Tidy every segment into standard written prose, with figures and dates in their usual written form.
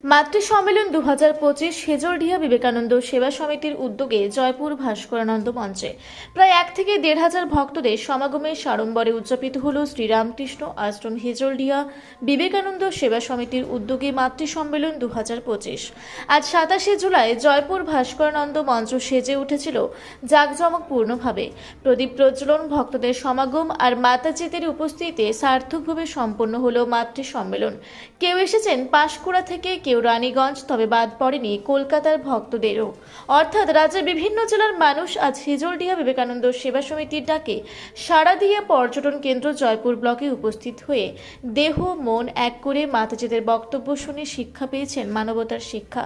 মাতৃ সম্মেলন 2025 হেজলডিহা বিবেকানন্দ সেবা সমিতির উদ্যোগে জয়পুর ভাস্করানন্দ মঞ্চে প্রায় 1 থেকে 1,500 ভক্তদের সমাগমে সাড়ম্বরে উদযাপিত হল শ্রীরামকৃষ্ণ আশ্রম হেজলডিহা বিবেকানন্দ সেবা সমিতির উদ্যোগে মাতৃ সম্মেলন 2025। আজ 27শে জুলাই জয়পুর ভাস্করানন্দ মঞ্চ সেজে উঠেছিল জাঁকজমকপূর্ণভাবে। প্রদীপ প্রজ্বলন, ভক্তদের সমাগম আর মাতাজিদের উপস্থিতিতে সার্থকভাবে সম্পন্ন হলো মাতৃ সম্মেলন। কেউ এসেছেন পাঁশকুড়া থেকে, কেউ রানীগঞ্জ, তবে বাদ পড়েনি কলকাতার ভক্তদেরও। অর্থাৎ রাজ্যের বিভিন্ন জেলার মানুষ আজ হেজলডিহা বিবেকানন্দ সেবা সমিতির ডাকে সাড়া দিয়ে পর্যটন কেন্দ্র জয়পুর ব্লকে উপস্থিত হয়ে দেহ মন এক করে মাতাজিদের বক্তব্য শুনে শিক্ষা পেয়েছেন, মানবতার শিক্ষা,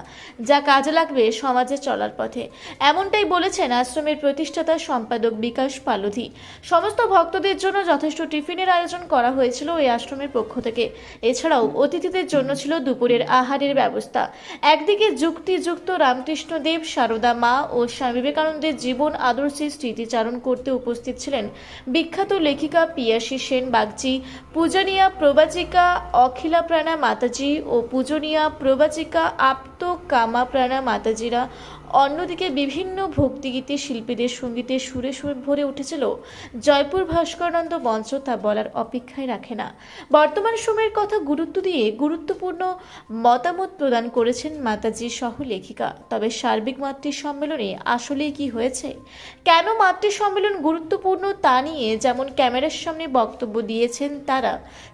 যা কাজে লাগবে সমাজে চলার পথে। এমনটাই বলেছেন আশ্রমের প্রতিষ্ঠাতা সম্পাদক বিকাশ পালোধি। সমস্ত ভক্তদের জন্য যথেষ্ট টিফিনের আয়োজন করা হয়েছিল ওই আশ্রমের পক্ষ থেকে। এছাড়াও অতিথিদের জন্য ছিল দুপুরের আহারের ব্যবস্থা। একদিকে যুক্তিযুক্ত রামকৃষ্ণদেব, সারদা মা ও স্বামী বিবেকানন্দের জীবন আদর্শের স্মৃতিচারণ করতে উপস্থিত ছিলেন বিখ্যাত লেখিকা পিয়াসী সেন বাগচি, পূজনীয়া প্রবাচিকা অখিলা প্রাণা মাতাজি ও পূজনীয়া প্রবাচিকা আপ্ত কামা প্রাণা মাতাজিরা। অন্যদিকে বিভিন্ন ভক্তিগীতি শিল্পীদের সঙ্গীতে সুরে সুর ভরে উঠেছিল জয়পুর ভাস্করানন্দ মঞ্চ, তা বলার অপেক্ষায় রাখে না। বর্তমান সময়ের কথা গুরুত্ব দিয়ে গুরুত্বপূর্ণ মতামত প্রদান করেছেন মাতাজি সহ লেখিকা। তবে সার্বিক মাতৃ সম্মেলনে আসলেই কি হয়েছে, কেন মাতৃ সম্মেলন গুরুত্বপূর্ণ, তা নিয়ে যেমন ক্যামেরার সামনে বক্তব্য দিয়েছেন তারা,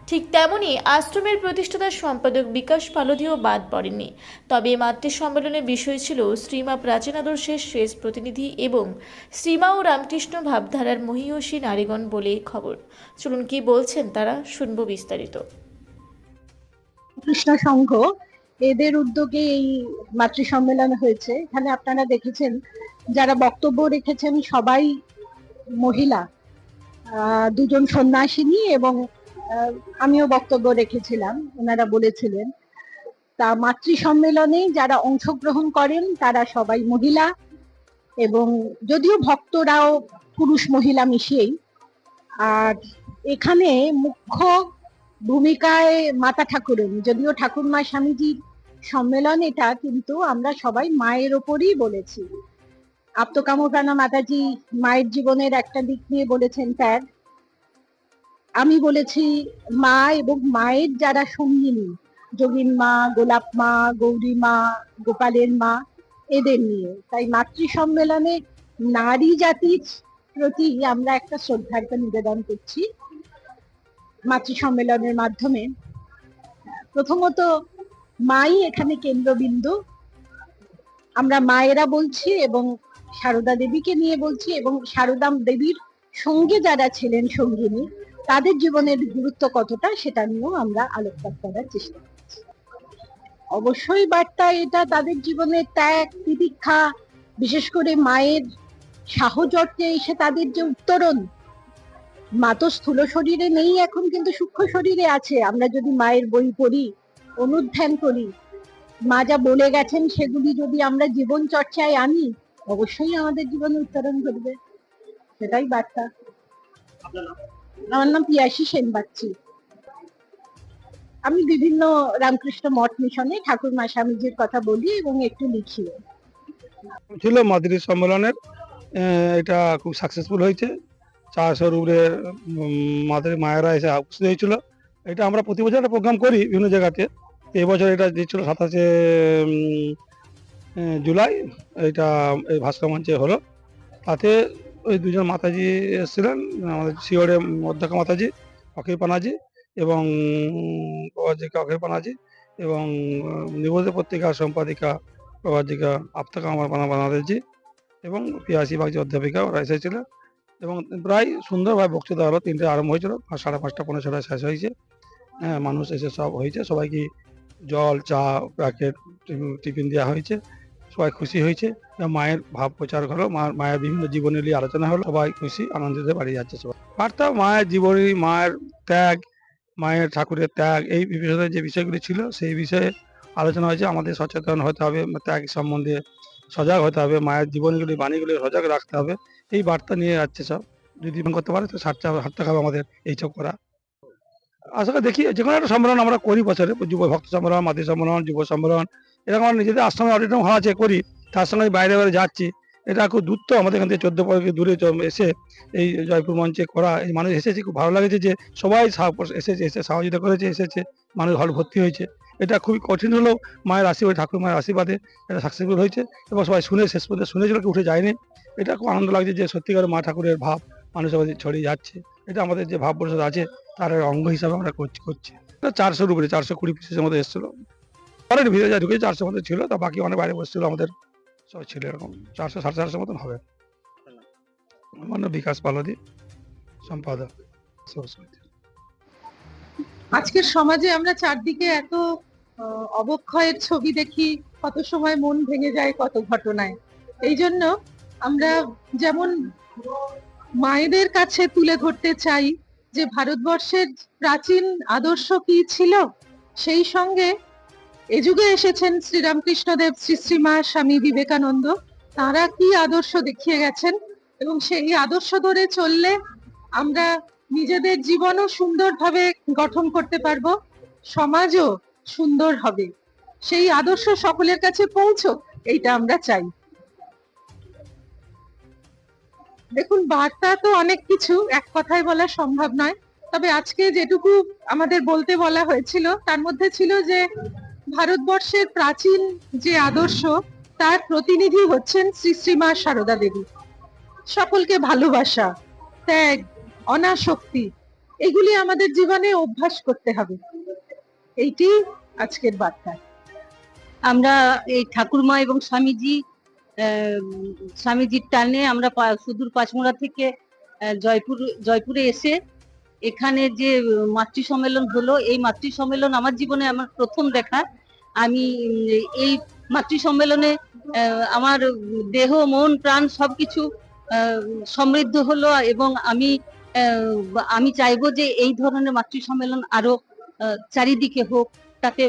ঠিক তেমনি আশ্রমের প্রতিষ্ঠাতা সম্পাদক বিকাশ পালোধিও বাদ পড়েননি। তবে মাতৃ সম্মেলনের বিষয় ছিল শ্রীমা প্রাচীন আদর্শের শেষ প্রতিনিধি এবং শ্রীমা ও রামকৃষ্ণ ভাবধারার মহীয়সী নারীগণ বলে খবর। চলুন কি বলছেন তারা, শুনবো বিস্তারিত। কৃষ্ণ সংঘ এদের উদ্যোগে এই মাতৃ সম্মেলন হয়েছে। এখানে আপনারা দেখেছেন যারা বক্তব্য রেখেছেন সবাই মহিলা, দুজন সন্ন্যাসিনী এবং আমিও বক্তব্য রেখেছিলাম, ওনারা বলেছিলেন। তা মাতৃ সম্মেলনে যারা অংশগ্রহণ করেন তারা সবাই মহিলা, এবং যদিও ভক্তরাও পুরুষ মহিলা মিশিয়েই। আর এখানে মুখ্য ভূমিকায় মাতা ঠাকুরন, যদিও ঠাকুরমা স্বামীজির সম্মেলন এটা, কিন্তু আমরা সবাই মায়ের ওপরই বলেছি। আপ্তকামপ্রাণা মাতাজি মায়ের জীবনের একটা দিক নিয়ে বলেছেন ত্যাগ। আমি বলেছি মা এবং মায়ের যারা সঙ্গিনী, যোগিন মা, গোলাপ মা, গৌরী মা, গোপালের মা, এদের নিয়ে। তাই মাতৃ সম্মেলনে নারী জাতির প্রতি আমরা একটা শ্রদ্ধার্ঘ্য নিবেদন করছি মাতৃ সম্মেলনের মাধ্যমে। প্রথমত মাই এখানে কেন্দ্রবিন্দু। আমরা মায়েরা বলছি এবং সারদা দেবীকে নিয়ে বলছি, এবং সারদা দেবীর সঙ্গে যারা ছিলেন সঙ্গিনী, তাদের জীবনের গুরুত্ব কতটা সেটা নিয়েও আমরা আলোকপাত করার চেষ্টা করছি। অবশ্যই বার্তা এটা তাদের জীবনের ত্যাগ তিতিক্ষা, বিশেষ করে মায়ের সাহচর্যে এসে তাদের যে উত্তরণ। মা তো স্থূল শরীরে নেই এখন, কিন্তু সূক্ষ্ম শরীরে আছে। আমরা যদি মায়ের বই পড়ি, অনুধ্যান করি, মা যা বলে গেছেন সেগুলি যদি আমরা জীবন চর্চায় আনি, অবশ্যই আমাদের জীবনে উত্তরণ ঘটবে। সেটাই বার্তা। আমার নাম পিয়াসী সেন বাগচি। আমি বিভিন্ন রামকৃষ্ণ মঠ মিশনে ঠাকুরমা স্বামীজির কথা বলি এবং একটু লিখি। ছিল মাতৃ সম্মেলনের, এটা খুব সাকসেসফুল হয়েছে। 400-র উপরে মায়েরা এসে উপস্থিত হয়েছিল। এটা আমরা প্রতি বছর একটা প্রোগ্রাম করি বিভিন্ন জায়গাতে। এবছর এটা দিচ্ছিল 27শে জুলাই, এটা এই ভাস্কর মঞ্চে হলো। তাতে ওই দুজন মাতাজি এসেছিলেন, আমাদের শিওরে অধ্যক্ষ মাতাজি অখিল পানাজি এবং প্রভাজিকা অখিল পানাজি, এবং নিবন্ধ পত্রিকার সম্পাদিকা প্রভাজিকা আপ্তাকা আমার বানাদেজি এবং পিয়াসী বাগচি অধ্যাপিকা, ওরা এসেছিলেন। এবং প্রায় সুন্দরভাবে বক্তৃতা হলো। 3টে আরম্ভ হয়েছিল, 5:30 পৌনে 6টায় শেষ হয়েছে। হ্যাঁ, মানুষ এসে সব হয়েছে, সবাইকে জল, চা, প্যাকেট, টিফিন দেওয়া হয়েছে। সবাই খুশি হয়েছে। মায়ের ভাব প্রচার হলো, মায়ের বিভিন্ন জীবনী নিয়ে আলোচনা হলো। সবাই খুশি আনন্দিত বাড়ি যাচ্ছে সবাই। বার্তা মায়ের জীবনী, মায়ের ত্যাগ, মায়ের ঠাকুরের ত্যাগ, এই বিষয়ে যে বিষয়গুলি ছিল সেই বিষয়ে আলোচনা হয়েছে। আমাদের সচেতন হতে হবে, ত্যাগ সম্বন্ধে সজাগ হতে হবে, মায়ের জীবনীগুলি বাণীগুলি সজাগ রাখতে হবে। এই বার্তা নিয়ে যাচ্ছে সব। যদি করতে পারে তো সার্থক হবে আমাদের এইসব করা। আসলে দেখি যে কোনো একটা সম্মেলন আমরা করি বছরে, যুব ভক্ত সম্মেলন, মাতৃ সম্মেলন, যুব সম্মেলন, এরকম আমরা নিজেদের আশ্রমে অডিটোরিয়াম হওয়া আছে করি, তার সঙ্গে বাইরে বাইরে যাচ্ছি। এটা খুব দূর তো আমাদের এখান থেকে 14 দূরে এসে এই জয়পুর মঞ্চে করা, এই মানুষ এসেছে, খুব ভালো লাগেছে যে সবাই এসে সহযোগিতা করেছে, এসেছে, মানুষ হল ভর্তি হয়েছে। এটা খুবই কঠিন হলেও মায়ের আশীর্বাদ, ঠাকুর মায়ের আশীর্বাদে এটা সাকসেসফুল হয়েছে এবং সবাই শুনে শেষ পর্যন্ত শুনেছিল, উঠে যায়নি। এটা খুব আনন্দ লাগছে যে সত্যিকার মা ঠাকুরের ভাব মানুষের মধ্যে ছড়িয়ে যাচ্ছে। এটা আমাদের যে ভাব পরিষদ আছে তার অঙ্গ হিসাবে আমরা করছি। 400-র উপরে, 420 পিসের মধ্যে এসেছিল। পরের ভিড়ে যা ঢুকেছে 400 মধ্যে ছিল, তা বাকি অনেক বাইরে বসছিল, আমাদের সব ছিল এরকম 400-450 মতন হবে। আমার নাম বিকাশ পালদি, সম্পাদক। আজকের সমাজে আমরা চারদিকে এত অবক্ষয়ের ছবি দেখি, কত সময় মন ভেঙে যায় কত ঘটনায়। এই জন্য আমরা যেমন মায়েদের কাছে তুলে ধরতে চাই যে ভারতবর্ষের প্রাচীন আদর্শ কি ছিল, সেই সঙ্গে এ যুগে এসেছেন শ্রীরামকৃষ্ণদেব, শ্রী মা স্বামী বিবেকানন্দ, তারা কি আদর্শ দেখিয়ে গেছেন, এবং সেই আদর্শ ধরে চললে আমরা নিজেদের জীবনও সুন্দরভাবে গঠন করতে পারবো, সমাজও সুন্দর হবে। সেই আদর্শ সকলের কাছে পৌঁছক, এইটা আমরা চাই। দেখুন, বার্তা তো অনেক কিছু, এক কথায় বলা সম্ভব নয়, তবে আজকে যেটুকু আমাদের বলতে বলা হয়েছিল তার মধ্যে ছিল যে ভারতবর্ষের প্রাচীন যে আদর্শ তার প্রতিনিধি হচ্ছেন শ্রী মা সারদা দেবী। সকলকে ভালোবাসা, ত্যাগ, অনাসক্তি, এগুলি আমাদের জীবনে অভ্যাস করতে হবে, এইটি আজকের বার্তা। আমরা এই ঠাকুরমা এবং স্বামীজির টানে আমরা সুদূর পাঁচমুড়া থেকে জয়পুরে এসে এখানে যে মাতৃ সম্মেলন হলো, এই মাতৃ সম্মেলন আমার জীবনে আমার প্রথম দেখা। আমি এই মাতৃ সম্মেলনে আমার দেহ, মন, প্রাণ সবকিছু সমৃদ্ধ হলো, এবং আমি চাইবো যে এই ধরনের মাতৃ সম্মেলন আরো চারিদিকে হোক, তাতে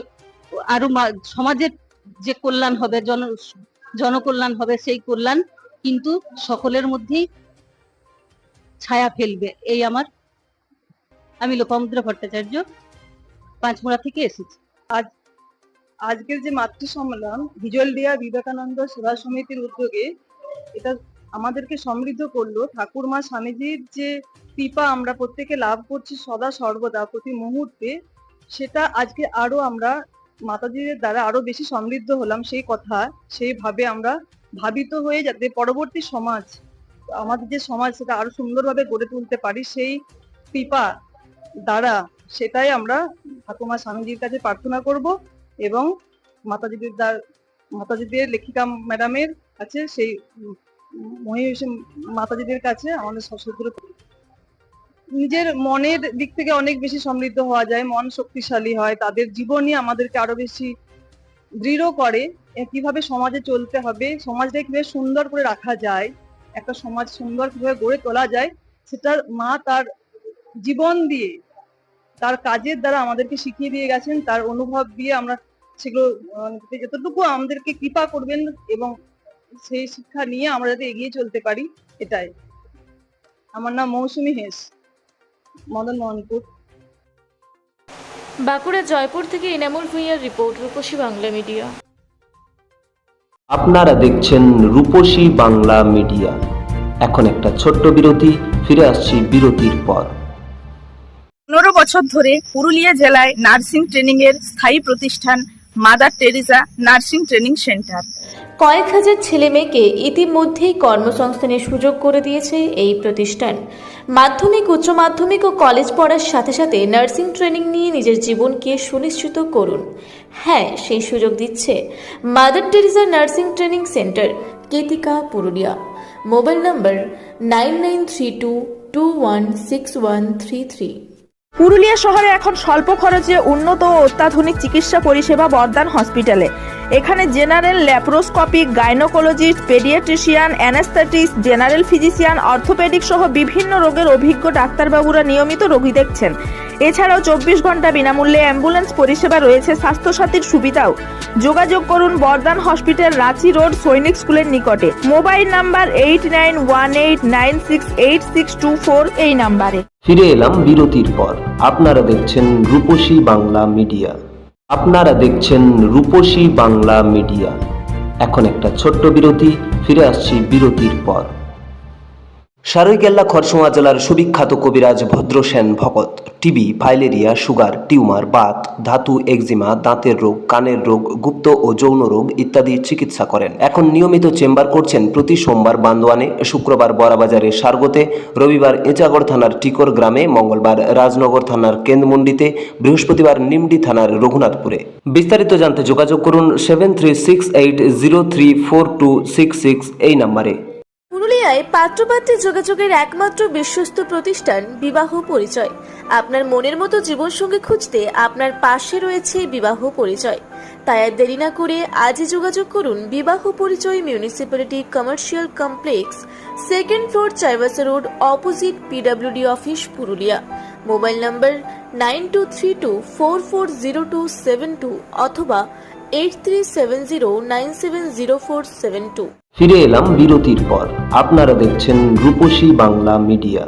আরো সমাজের যে কল্যাণ হবে, জনকল্যাণ হবে, সেই কল্যাণ কিন্তু সকলের মধ্যেই ছায়া ফেলবে। এই আমি লোপামুদ্রা ভট্টাচার্য, পাঁচমুড়া থেকে এসেছি। আজকের যে মাতৃ সম্মেলন হিজলডিয়া বিবেকানন্দ সেবা সমিতির উদ্যোগে, এটা আমাদেরকে সমৃদ্ধ করলো। ঠাকুরমা স্বামীজির যে কৃপা আমরা প্রত্যেকে লাভ করছি সদা সর্বদা প্রতি মুহূর্তে, সেটা আজকে আরো আমরা মাতাজিদের দ্বারা আরো বেশি সমৃদ্ধ হলাম। সেইভাবে আমরা ভাবিত হয়ে যাতে পরবর্তী সমাজ, আমাদের যে সমাজ, সেটা আরো সুন্দরভাবে গড়ে তুলতে পারি সেই কৃপা দ্বারা, সেটাই আমরা ঠাকুরমা স্বামীজির কাছে প্রার্থনা করব এবং মাতাজিদের লেখিকা ম্যাডামের কাছে, সেই মাতাজিদের কাছে আমাদের সশস্ত্র নিজের মনের দিক থেকে অনেক বেশি সমৃদ্ধ হওয়া যায়, মন শক্তিশালী হয়, তাদের জীবনই আমাদেরকে আরো বেশি দৃঢ় করে কিভাবে সমাজে চলতে হবে, সমাজটাকে কিভাবে সুন্দর করে রাখা যায়, একটা সমাজ সুন্দর কিভাবে গড়ে তোলা যায়, সেটা মা তার জীবন দিয়ে, তার কাজের দ্বারা আমাদেরকে শিখিয়ে দিয়ে গেছেন। তার অনুভব দিয়ে আমরা সেগুলো যতটুকু আমাদেরকে কৃপা করবেন এবং সেই শিক্ষা নিয়ে আমরা যাতে এগিয়ে চলতে পারি, এটাই। আমার নাম মৌসুমী হেস, মদন মোহনপুর। বাঁকুড়া জয়পুর থেকে এনামুল ভুঁইয়ার রিপোর্ট, রূপসী বাংলা মিডিয়া। আপনারা দেখছেন রূপসী বাংলা মিডিয়া। এখন একটা ছোট্ট বিরতি, ফিরে আসছি বিরতির পর। 15 বছর ধরে পুরুলিয়া জেলায় নার্সিং ট্রেনিং এর স্থায়ী প্রতিষ্ঠান mother Teresa nursing training centre. কয়েক হাজার ছেলে মেয়েকে ইতিমধ্যেই কর্মসংস্থানের সুযোগ করে দিয়েছে এই প্রতিষ্ঠান। মাধ্যমিক, উচ্চ মাধ্যমিক ও কলেজ পড়ার সাথে সাথে নার্সিং ট্রেনিং নিয়ে নিজের জীবনকে সুনিশ্চিত করুন। হ্যাঁ, সেই সুযোগ দিচ্ছে Mother Teresa nursing training centre, Ketika, Purulia. Mobile number 9932216133। Purulia শহরে এখন স্বল্প খরচে উন্নত ও অত্যাধুনিক চিকিৎসা পরিষেবা বর্ধমান হসপিটালে। এখানে general, laparoscopic, gynaecologist, paediatrician, anaesthetist, general physician, orthopaedic সহ বিভিন্ন রোগের অভিজ্ঞ ডাক্তারবাবুরা নিয়মিত রোগী দেখছেন। এছাড়াও 24 ঘন্টা বিনামূল্যে অ্যাম্বুলেন্স পরিষেবা রয়েছে, স্বাস্থ্যসাথীর সুবিধাও। যোগাযোগ করুন বর্ধমান হসপিটাল, রাঁচি রোড, সৈনিক স্কুলের নিকটে। মোবাইল নাম্বার 8918968624 এই নাম্বারে। ফিরে এলাম বিরতির পর। আপনারা দেখছেন রূপসী বাংলা মিডিয়া। আপনারা দেখছেন রূপসী বাংলা মিডিয়া। এখন একটা ছোট্ট বিরতি, ফিরে আসছি বিরতির পর। সারৈকেল্লা খরসোয়া জেলার সুবিখ্যাত কবিরাজ ভদ্রসেন ভকত TB, filaria, sugar, tumour, Baat, ধাতু, এক্সিমা, দাঁতের রোগ, কানের রোগ, গুপ্ত ও যৌন রোগ ইত্যাদি চিকিৎসা করেন। এখন নিয়মিত চেম্বার করছেন প্রতি সোমবার বান্দোয়ানে, শুক্রবার বড়াবাজারে সারগোতে, রবিবার এঁচাগড় থানার টিকর গ্রামে, মঙ্গলবার রাজনগর থানার কেন্দ্রমন্ডিতে, বৃহস্পতিবার নিমডি থানার রঘুনাথপুরে। বিস্তারিত জানতে যোগাযোগ করুন 7368034266 এই নম্বরে। পুরুলিয়ায় পাত্রপাত্রী যোগাযোগের একমাত্র বিশ্বস্ত প্রতিষ্ঠান বিবাহ পরিচয়। আপনার মনের মতো জীবনসঙ্গী খুঁজতে আপনার পাশে রয়েছে বিবাহ পরিচয়। তাই আর দেরি না করে আজই যোগাযোগ করুন বিবাহ পরিচয়, municipality commercial complex, 2nd floor, Chaibasa road, opposite PWD office, Purulia. Mobile নম্বর 9232440272 অথবা 8370970472। ফিরে এলাম বিরতির পর। আপনারা দেখছেন রূপসী বাংলা মিডিয়া।